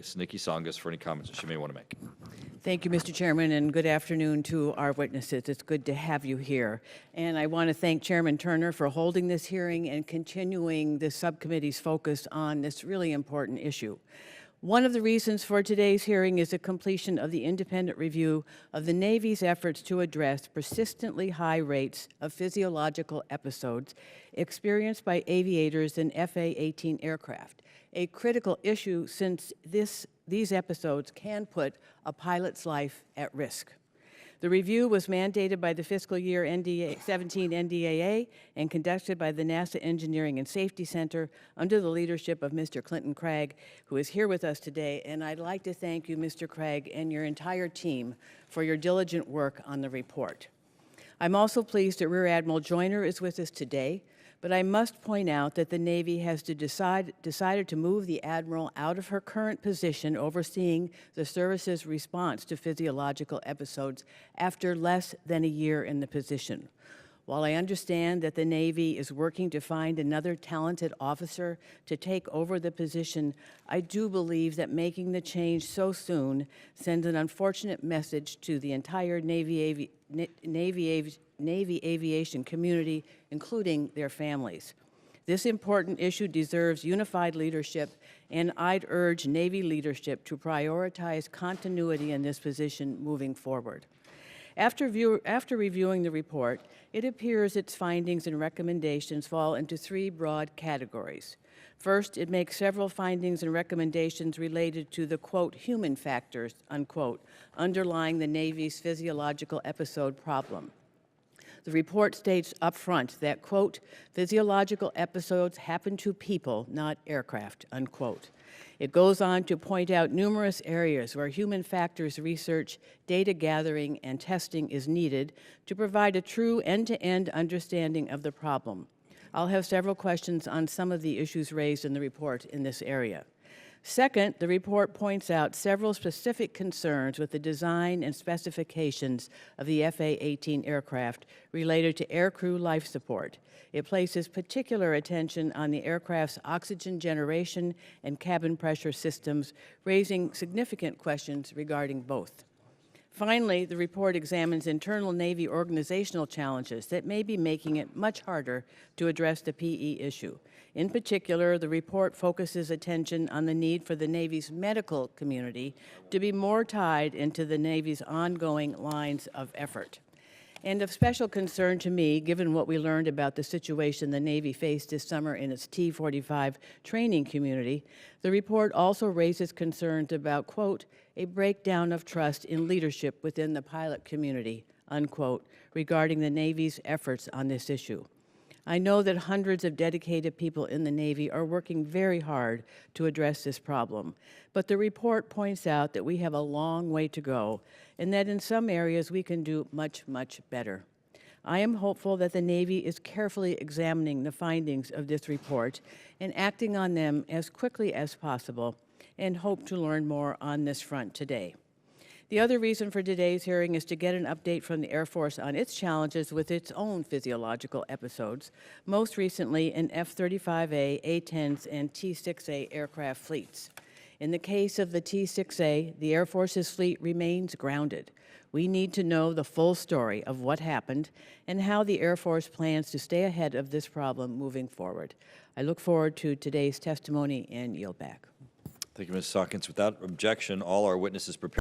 Ms. Nikki Tsongas for any comments that she may want to make. Thank you, Mr. Chairman, and good afternoon to our witnesses. It's good to have you here. And I want to thank Chairman Turner for holding this hearing and continuing the subcommittee's focus on this really important issue. One of the reasons for today's hearing is the completion of the independent review of the Navy's efforts to address persistently high rates of physiological episodes experienced by aviators in FA-18 aircraft, a critical issue since these episodes can put a pilot's life at risk. The review was mandated by the fiscal year 17 NDAA and conducted by the NASA Engineering and Safety Center under the leadership of Mr. Clinton Craig, who is here with us today. And I'd like to thank you, Mr. Craig, and your entire team for your diligent work on the report. I'm also pleased that Rear Admiral Joyner is with us today, but I must point out that the Navy has decided to move the Admiral out of her current position overseeing the service's response to physiological episodes after less than a year in the position. While I understand that the Navy is working to find another talented officer to take over the position, I do believe that making the change so soon sends an unfortunate message to the entire Navy aviation community, including their families. This important issue deserves unified leadership, and I'd urge Navy leadership to prioritize continuity in this position moving forward. After reviewing the report, it appears its findings and recommendations fall into three broad categories. First, it makes several findings and recommendations related to the, quote, human factors, unquote, underlying the Navy's physiological episode problem. The report states up front that, quote, physiological episodes happen to people, not aircraft, unquote. It goes on to point out numerous areas where human factors research, data gathering, and testing is needed to provide a true end-to-end understanding of the problem. I'll have several questions on some of the issues raised in the report in this area. Second, the report points out several specific concerns with the design and specifications of the FA-18 aircraft related to aircrew life support. It places particular attention on the aircraft's oxygen generation and cabin pressure systems, raising significant questions regarding both. Finally, the report examines internal Navy organizational challenges that may be making it much harder to address the PE issue. In particular, the report focuses attention on the need for the Navy's medical community to be more tied into the Navy's ongoing lines of effort. And of special concern to me, given what we learned about the situation the Navy faced this summer in its T-45 training community, the report also raises concerns about, quote, a breakdown of trust in leadership within the pilot community, unquote, regarding the Navy's efforts on this issue. I know that hundreds of dedicated people in the Navy are working very hard to address this problem, but the report points out that we have a long way to go and that in some areas we can do much, much better. I am hopeful that the Navy is carefully examining the findings of this report and acting on them as quickly as possible, and hope to learn more on this front today. The other reason for today's hearing is to get an update from the Air Force on its challenges with its own physiological episodes, most recently in F-35A, A-10s, and T-6A aircraft fleets. In the case of the T-6A, the Air Force's fleet remains grounded. We need to know the full story of what happened and how the Air Force plans to stay ahead of this problem moving forward. I look forward to today's testimony and yield back. Thank you, Ms. Tsongas. Without objection, all our witnesses prepared